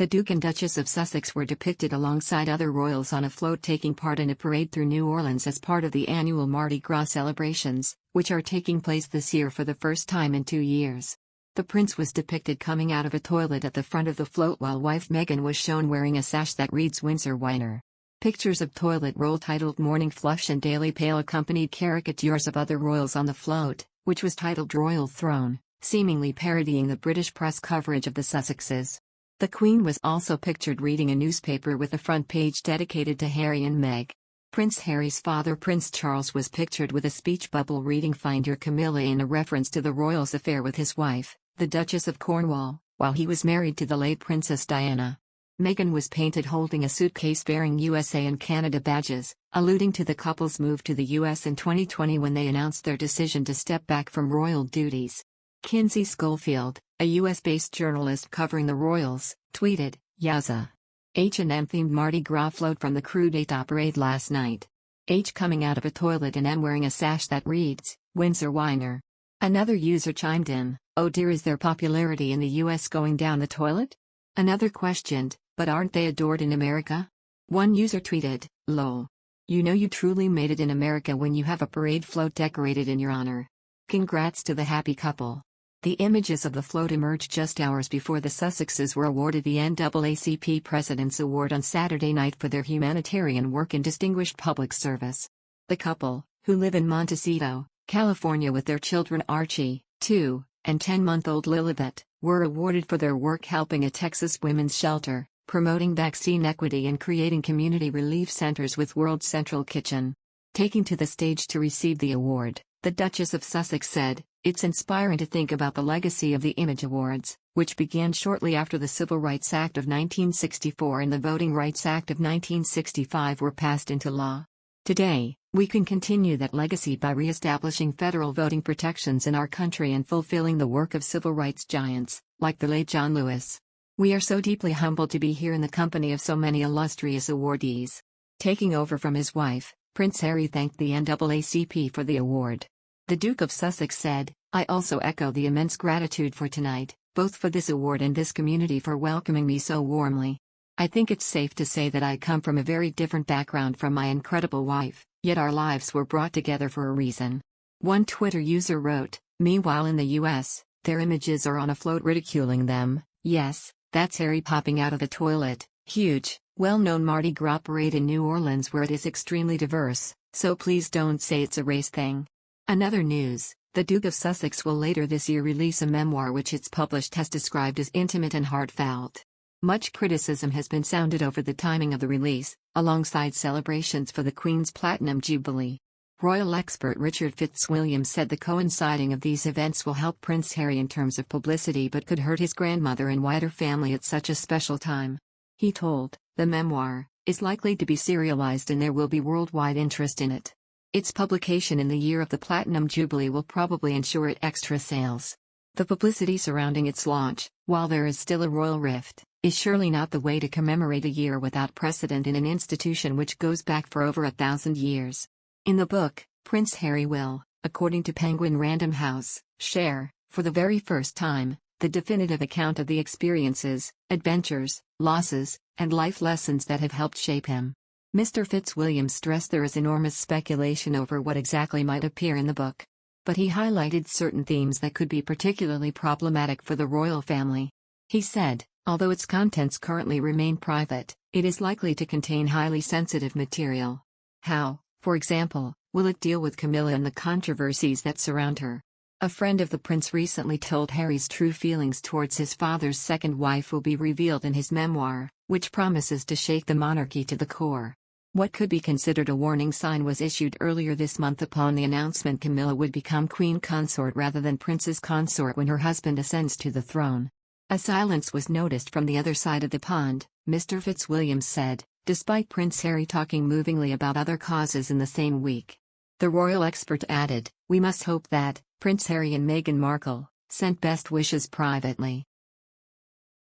The Duke and Duchess of Sussex were depicted alongside other royals on a float taking part in a parade through New Orleans as part of the annual Mardi Gras celebrations, which are taking place this year for the first time in 2 years. The prince was depicted coming out of a toilet at the front of the float while wife Meghan was shown wearing a sash that reads Windsor Winer. Pictures of toilet roll titled Morning Flush and Daily Pail accompanied caricatures of other royals on the float, which was titled Royal Throne, seemingly parodying the British press coverage of the Sussexes. The Queen was also pictured reading a newspaper with a front page dedicated to Harry and Meg. Prince Harry's father Prince Charles was pictured with a speech bubble reading Find Your Camilla in a reference to the royal's affair with his wife, the Duchess of Cornwall, while he was married to the late Princess Diana. Meghan was painted holding a suitcase bearing USA and Canada badges, alluding to the couple's move to the US in 2020 when they announced their decision to step back from royal duties. Kinsey Schofield, a US-based journalist covering the royals, tweeted, "Yowza. H&M-themed Mardi Gras float from the Crew d'Etat parade last night. H coming out of a toilet and M wearing a sash that reads, Windsor Winer." Another user chimed in, "Oh dear, is their popularity in the US going down the toilet?" Another questioned, "But aren't they adored in America?" One user tweeted, "Lol. You know you truly made it in America when you have a parade float decorated in your honor. Congrats to the happy couple." The images of the float emerged just hours before the Sussexes were awarded the NAACP President's Award on Saturday night for their humanitarian work in distinguished public service. The couple, who live in Montecito, California with their children Archie, 2, and 10-month-old Lilibet, were awarded for their work helping a Texas women's shelter, promoting vaccine equity and creating community relief centers with World Central Kitchen. Taking to the stage to receive the award, the Duchess of Sussex said, "It's inspiring to think about the legacy of the Image Awards, which began shortly after the Civil Rights Act of 1964 and the Voting Rights Act of 1965 were passed into law. Today, we can continue that legacy by re-establishing federal voting protections in our country and fulfilling the work of civil rights giants, like the late John Lewis. We are so deeply humbled to be here in the company of so many illustrious awardees." Taking over from his wife, Prince Harry thanked the NAACP for the award. The Duke of Sussex said, "I also echo the immense gratitude for tonight, both for this award and this community for welcoming me so warmly. I think it's safe to say that I come from a very different background from my incredible wife, yet our lives were brought together for a reason." One Twitter user wrote, "Meanwhile in the US, their images are on a float ridiculing them. Yes, that's Harry popping out of the toilet, huge, well-known Mardi Gras parade in New Orleans where it is extremely diverse, so please don't say it's a race thing." Another news, the Duke of Sussex will later this year release a memoir which it's published has described as intimate and heartfelt. Much criticism has been sounded over the timing of the release, alongside celebrations for the Queen's Platinum Jubilee. Royal expert Richard Fitzwilliam said the coinciding of these events will help Prince Harry in terms of publicity but could hurt his grandmother and wider family at such a special time. He told, "The memoir is likely to be serialized and there will be worldwide interest in it. Its publication in the year of the Platinum Jubilee will probably ensure it extra sales. The publicity surrounding its launch, while there is still a royal rift, is surely not the way to commemorate a year without precedent in an institution which goes back for over 1,000 years. In the book, Prince Harry will, according to Penguin Random House, share, for the very first time, the definitive account of the experiences, adventures, losses, and life lessons that have helped shape him." Mr. Fitzwilliam stressed there is enormous speculation over what exactly might appear in the book. But he highlighted certain themes that could be particularly problematic for the royal family. He said, "Although its contents currently remain private, it is likely to contain highly sensitive material. How, for example, will it deal with Camilla and the controversies that surround her?" A friend of the prince recently told Harry's true feelings towards his father's second wife will be revealed in his memoir, which promises to shake the monarchy to the core. What could be considered a warning sign was issued earlier this month upon the announcement Camilla would become queen consort rather than princess consort when her husband ascends to the throne. A silence was noticed from the other side of the pond, Mr. Fitzwilliam said, despite Prince Harry talking movingly about other causes in the same week. The royal expert added, "We must hope that Prince Harry and Meghan Markle sent best wishes privately."